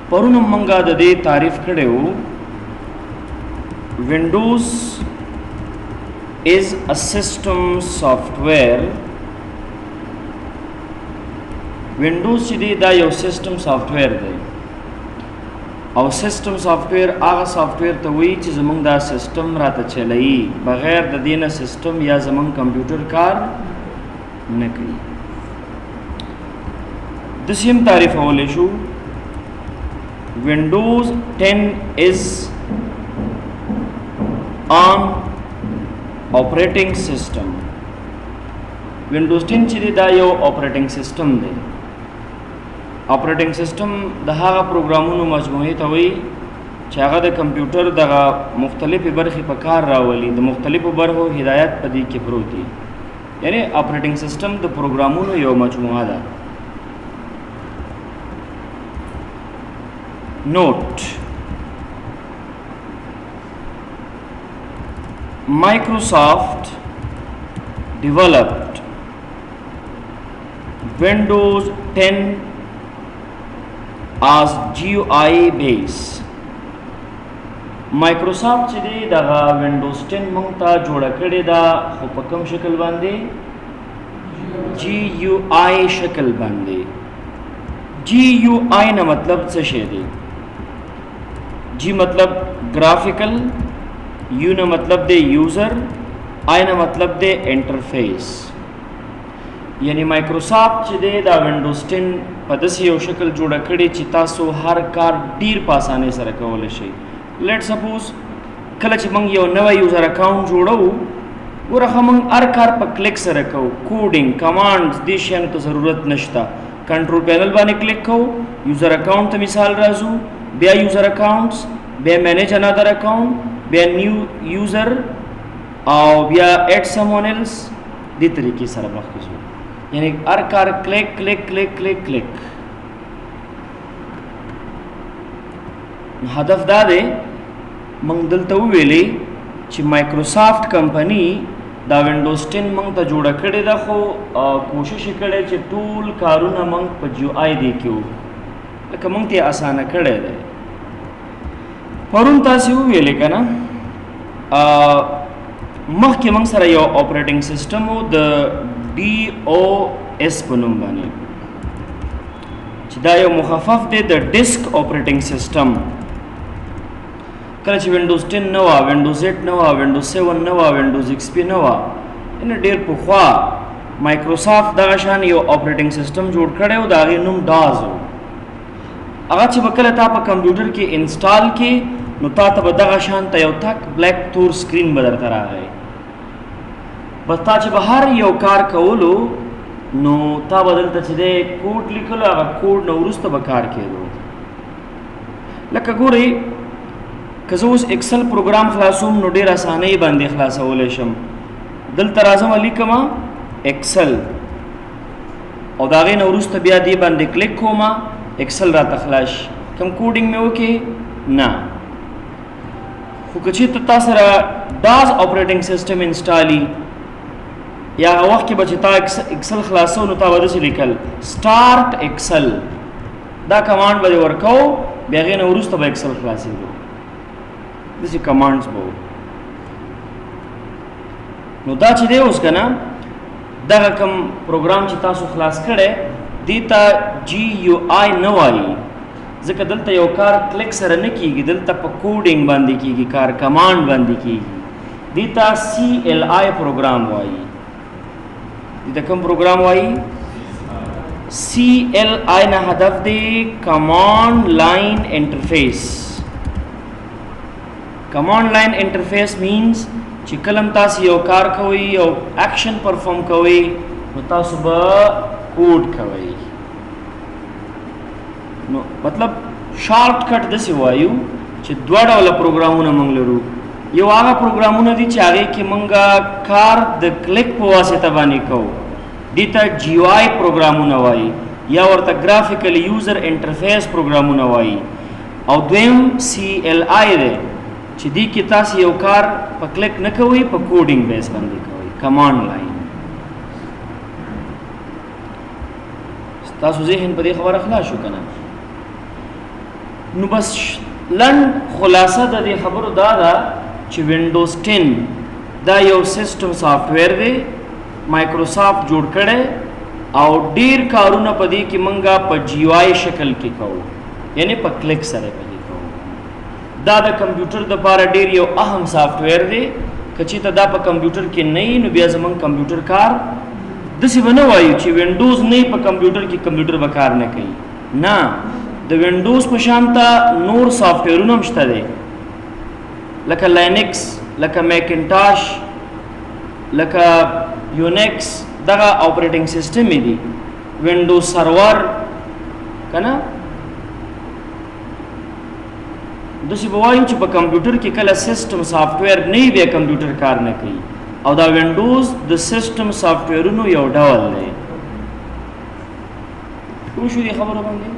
پرون منګه د دې تعریف کړو Windows is a system software. Windows چې دی دا یو سیستم سافټویر دی او سیستم سافټویر هغه سافټویر ته وایي چې زمونږ دا سیستم راته چلایي بغیر د دې نه سیستم یا زمونږ کمپیوټر کار نه کوي داسې هم تعریفولی شو Windows 10 is an operating system. Windows 10 چې دی دا یو operating system دی operating system د هغه پروګرامونو مجموعې ته وایي چې هغه د کمپیوټر دغه مختلفې برخې په کار راولي د مختلفو برخو هدایت په دې کې پروت دی یعنی operating system د پروګرامونو یو مجموعه ده Note: Microsoft developed Windows 10 as GUI base. Microsoft چې دی دغه Windows 10 مونږ ته جوړه کړې ده خو په کوم شکل باندې GUI شکل باندې GUI نه مطلب څه شی دی جی مطلب گرافیکل یو نه مطلب دی یوزر آی نه مطلب دی انټرفیس یعنی مایکروسافت چې دی دا وینډوز 10 په داسې یو شکل جوړه کړې چې تاسو هر کار ډیر په اسانۍ سره کولی شئ لیټ سپوز کله چې موږ یو نوی یوزر اکاونټ جوړو ګوره ښه موږ هر کار په کلیک سره کوو کوډینګ کمانډز دې شیانو ته ضرورت نشته کنټرول پینل باندې کلیک کوو یوزر اکاونټ ته مثال راځو بیا یوزر اکاؤنٹس بیا مینیج انادر اکاؤنٹ بیا نیو یوزر او بیا ایڈ سمون ایلس دی طریقې سره مخکې ځو یعنی هر کار کلیک کلیک کلیک کلیک کلیک هدف دا دی موږ دلته وویلې چې مایکروسافت کمپنی دا وینډوز 10 موږ ته جوړه کړې ده خو کوشش یې کړی چې ټول کارونه موږ په GUI دی کې لکه موږ ته اسانه کړی دی پرون تاسې وویلې که نه مخکې موږ سره یو اپریټنګ سیسټم و د DOS په نوم باندې چې دا یو مخفف دی د ډیسک اپریټنګ سیسټم کله چې وینډوز 10 نه وه وینډوز 8 نه وه وینډوز 7 نه وه وینډوز XP نه وه یعنې ډېر پخوا مایکروسافت دغه شان یو اپریټنګ سیسټم جوړ کړی و د هغې نوم ډاز و هغه چې به کله تا په کمپیوټر کې انسټال کې نو تا ته به دغه شان ته یو تک بلیک تور سکرین به درته راغی بس تا چې به هر یو کار کولو نو تا به دلته چې دی کوډ لیکلو هغه کوډ نه وروسته به کار کېدو لکه ګورئ که زه اوس اکسل پروګرام خلاصوم نو ډېر اسانۍ باندې خلاصولی شم دلته راځم لیکمه اکسل او د هغې نه وروسته بیا دې باندې کلیک کومه اکسل راته خلاص کوم کوډینګ مې وکړې نه خو که چېرته تا سره ډاز اپریټنګ سیسټم انسټالي یا هغه وخت کې به چې تا اکسل خلاصو نو تا به داسې لیکل سټارټ اکسل دا کمانډ به دې ورکوو بیا هغې نه وروسته به اکسل خلاصېږو داسې کمانډز به وو نو دا چې دی اوس که نه دغه کوم پروګرام چې تاسو خلاص کړی دې ته GUI نه وایي ځکه دلته یو کار کلیک سره نه کېږي دلته په کوډینګ باندې کېږي کار کمانډ باندې کېږي دې ته CLI پروګرام وایي دې ته کوم پروګرام وایي CLI نه هدف دی کمانډ لاین انټرفیس کمانډ لاین انټرفیس مینز چې کله تاسو یو کار کوئ او اکشن پرفارم کوئ نو تاسو به کوډ کوي نو مطلب شارټ کټ داسې وایو چې دوه ډوله پروګرامونه موږ لرو یو هغه پروګرامونه دي چې هغې کې موږ کار د کلیک په واسطه باندې کوو دې ته GUI پروګرامونه وایي یا ورته ګرافیکل یوزر انټرفیس پروګرامونه وایي او دویم CLI دی چې دې کې تاسو یو کار په کلیک نه کوئ په کوډینګ بیس باندې کوئ کمانډ لاین تاسو ذهن په دې خبره خلاص شو که نه نو بس لنډ خلاصه د دې خبرو دا ده چې وینډوز 10 دا یو سیسټم سافټویر دی مایکروسافټ جوړ کړی او ډیر کارونه پدې کې منګه په جی او آی شکل کې کوو یعنی په کلیک سره پدې کوو دا د کمپیوټر د لپاره ډیر یو اهم سافټویر دی کچې ته دا په کمپیوټر کې نه نو بیا زمون کمپیوټر کار دسی بنه وایو چې وینډوز نه په کمپیوټر کې کمپیوټر به کار نه کوي نه د وینډوز په شانته نور سافټویرونه هم شته دي لکه لینکس لکه میکنټاش لکه یونیکس دغه اپریټینګ سیستم دی وینډوز سرور کنه دسی بوایو چې په کمپیوټر کې کله سیستم سافټویر نه وي کمپیوټر کار نه کوي او دا وینډوز د سیستم سافټویرونو یو ډول دی خو شو دي خبره باندې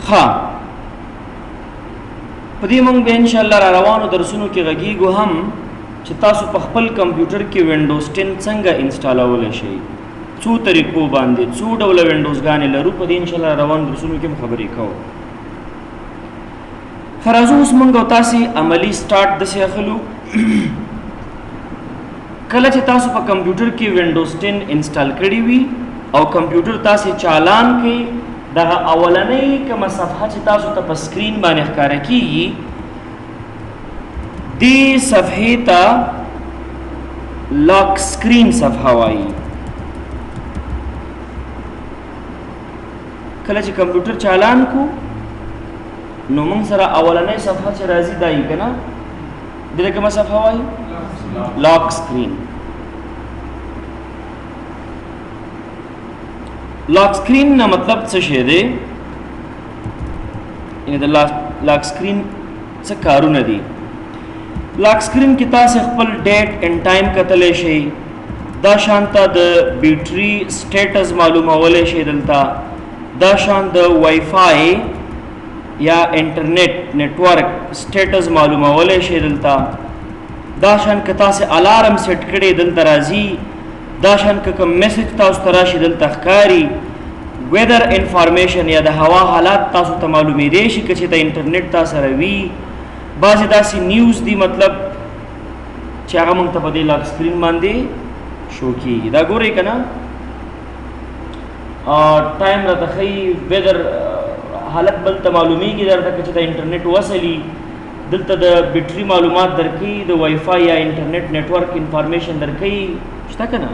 ها پدې مونږ به ان شاء الله را روانو درسونو کې غږیږو هم چې تاسو په خپل کمپیوټر کې وینډوز 10 څنګه انسټالول شي څو طریقو باندې څو ډول وینډوز غانې لرو په دې ان شاء الله روان درسونو کې خبرې کوو فرازو اوس مونږ تاسو عملی سٹارټ د څه اخلو کله چې تاسو په کمپیوټر کې وینډوز 10 انسټال کړی وي او کمپیوټر تاسو چالان کړي دا اولنۍ کوم صفحه چې تاسو ته په سکرین باندې ښکارا کیږي دی صفحه ته لاک سکرین صفحه وایي کله چې کمپیوټر چالان کو نو موږ سره اولنۍ صفحه چې راځي دای کنه دغه کومه صفحه وایي لاک سکرین لاک سکرین نه مطلب څه شی دی یعنی د لاک سکرین څه کارونه دي لاک سکرین کې تاسو خپل ډیټ اینڈ ټایم کتلی شئ دا شانته د بیټری سټیټس معلومولای شئ دلته دا شان د وای فای یا انټرنیټ نیټورک سټیټس معلومولای شئ دلته دا شان که تاسو الارم سیټ کړئ دلته راځي دا شان که کوم میسج تاسو ته راشي دلته ښکاري ویدر انفارمیشن یا د هوا حالات تاسو ته معلومېدی شي که چې د انټرنیټ تاسو سره وي بعضې داسې نیوز دي مطلب چې هغه موږ ته په دې لاک سکرین باندې شو کېږي دا ګورئ که نه ټایم راته ښیي ویدر حالت بل ته معلومیږي درته که چې د انټرنیټ وصلي دلته د بیټري معلومات درکوي د وای فای یا انټرنیټ نیټورک انفارمیشن درکوي شته که نه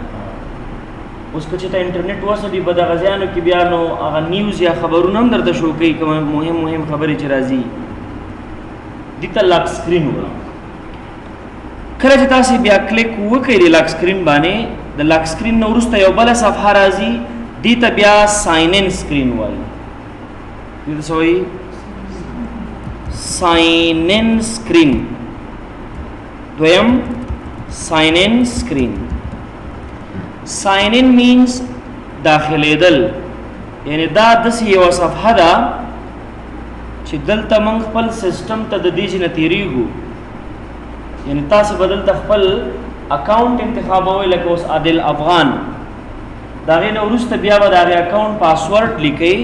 اوس که چې ته انټرنیټ وصلي به د غزیانو کې بیا نو هغه نیوز یا خبرونه هم درته شو کوي کوم مهم خبرې چې راځي دې ته لاک سکرین وایي کله چې تاسو بیا کلیک وکړئ د لاک سکرین باندې د لاک سکرین نه وروسته یو بله صفحه راځي دې ته بیا ساین ان سکرین وایي دې ته څه وایي ساین ان سکرین دویم ساین ان سکرین ساین ان مینز داخلیدل یعنی دا داسې یوه صفحه ده چې دلته موږ خپل سیسټم ته د دې نه تېرېږو یعنی تاسو به دلته خپل اکاونټ انتخابوئ لکه اوس عادل افغان د هغې نه وروسته بیا به د هغې اکاونټ پاسورډ لیکئ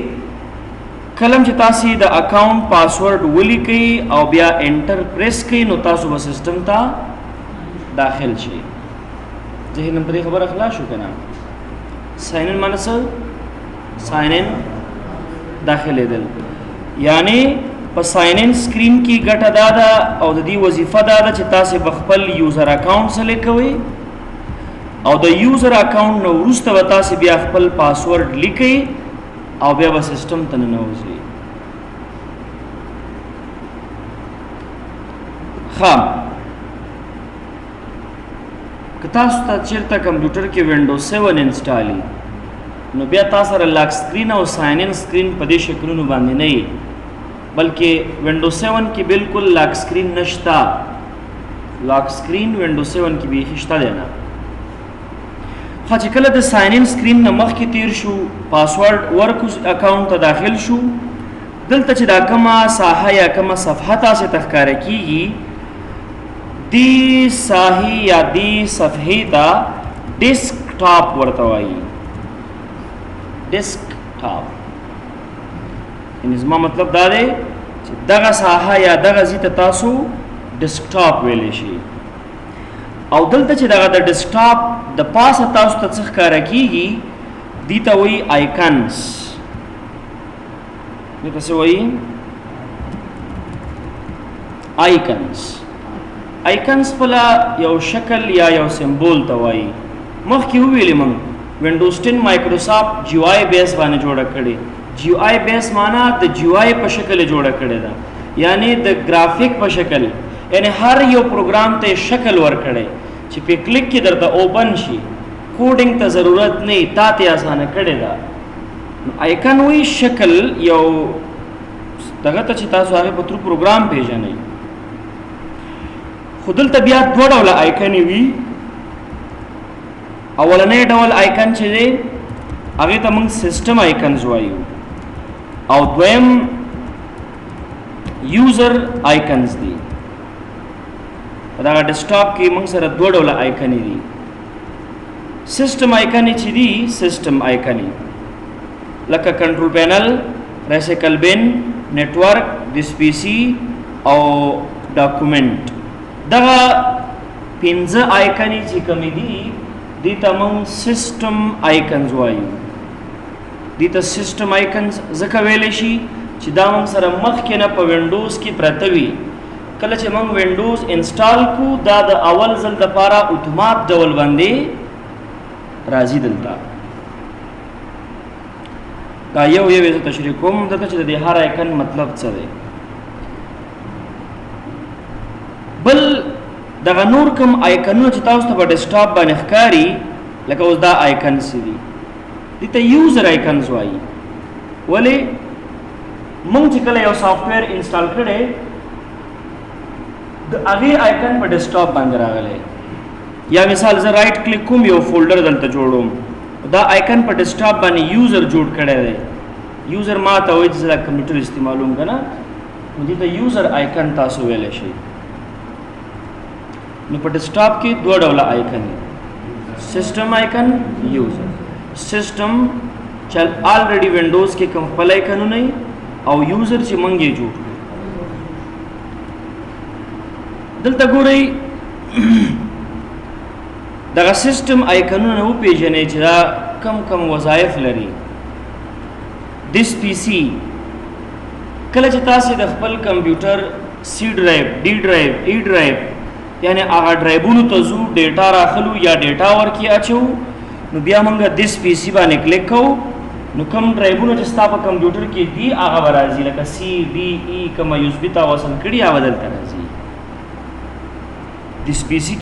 کلم چې تاسو د اکاونټ پاسورډ ولیکئ او بیا انټر پریس کړئ نو تاسو به سیسټم ته داخل شئ ذهن هم په دې خبره خلاص شو که نه ساین ان معنی څه ساین ان داخلېدل یعنی په ساین ان سکرین کې ګټه دا ده او د دې وظیفه دا ده چې تاسو به خپل یوزر اکاونټ سلیکټ کوئ او د یوزر اکاونټ نه وروسته به تاسو بیا خپل پاسورډ لیکئ او بیا به سیسټم ته ننوځئ ښه که تاسو ته چېرته کمپیوټر کې وینډوز 7 انسټالي نو بیا تاسو سره لاک سکرین او ساین ان سکرین په دې شکلونو باندې نه وي بلکې وینډوز 7 کې بالکل لاک سکرین نشته لاک سکرین وینډوز 7 کې بیخي شته دی نه خو چې کله د ساین ان سکرین نه مخکې تیر شو پاسورډ ورکو اکاونټ ته داخل شو دلته چې دا کومه ساحه یا کومه صفحه تاسو ته ښکاره کیږي دی ساحې یا دی صفحې ته ډیسک ټاپ ورته وایي ډیسک ټاپ یعنی زما مطلب دا دی چې دغه ساحه یا دغه ځای ته تاسو ډیسکټاپ ویلی شي. او دلته چې دغه د ډیسکټاپ د پاسه تاسو ته څه ښکاره کېږي دې ته وایي آیکنز. دې ته څه وایي؟ آیکنز. آیکنز خپله یو شکل یا یو سمبول ته وایي. مخکې وویلې موږ وینډوز 10 مایکروسافټ جی او آی بیس باندې جوړه کړې. جی او آی بیس معنا د جی او آی په شکل جوړه کړې ده، یعنی د ګرافیک په شکل، یعنی هر یو پروګرام ته شکل ورکړی چې په کلیک کې درته اوپن شي، کوډینګ ته ضرورت نه، تا ته اسانه کړې ده. آیکن وی شکل یو دغه ته چې تاسو هغه په تر پروګرام پیژنئ. خو دلته بیا دوه ډوله آیکنې وي. اولنی ډول آیکن چې دی هغې ته موږ سیسټم آیکنز وایو، او دویم یوزر آیکنز دي. په دغه ډیسکټاپ کې موږ سره دوه ډوله آیکنې دي. سیسټم آیکنې چې دي سیسټم آیکنې لکه کنټرول پینل، ریسیکل بین، نیټورک، دیس پی سی او ډاکومنټ. دغه پنځه آیکنې چې کومې دي دې ته موږ سیسټم آیکنز وایو. دې ته سیسټم آیکنز ځکه ویلی شي چې دا موږ سره مخکې نه په وینډوز کې پرته وي. کله چې موږ وینډوز انسټال کو دا د اول ځل دپاره اتومات ډول باندې راځي. دلته دا یو یې زه تشریح کوم دلته چې د دې هر آیکن مطلب څه دی. بل دغه نور کوم آیکنونه چې تاسو ته په ډیسکټاپ باندې ښکاري لکه اوس دا آیکنز دي دې ته یوزر آیکنز وایي. ولې؟ موږ چې کله یو سافټویر انسټال کړی د هغې آیکن په ډیسکټاپ باندې راغلی، یا مثال زه رائټ کلیک کوم یو فولډر دلته جوړوم، دا آیکن په ډیسکټاپ باندې یوزر جوړ کړی دی. یوزر ما ته وایي چې زه دا کمپیوټر استعمالوم که نه، نو دې ته یوزر آیکن تاسو ویلی شئ. نو په ډیسکټاپ کې دوه ډوله آیکن دي، سیسټم آیکن، یوزر. سیسټم چې آلریډي وینډوز کې کوم خپل آیکنونه وي، او یوزر چې موږ یې جوړ کړو. دلته ګورئ دغه سیسټم آیکنونه وپېژنئ چې دا کم کم وظایف لري. دیس پی سی کله چې تاسې د خپل کمپیوټر سی ډرایو، ډي ډرایو، ای ډرایو، یعنی هغه ډرایوونو ته ځو، ډیټا راخلو یا ډیټا ورکې اچو، نو بیا موږ دیس پی سی باندې کلیک کوو، نو کوم ډرایوونه چې ستا په کمپیوټر کې دي هغه به راځي، لکه سی ډي ای کومه یو اس بي ته وصل کړي هغه دلته راځي. دیس پی سی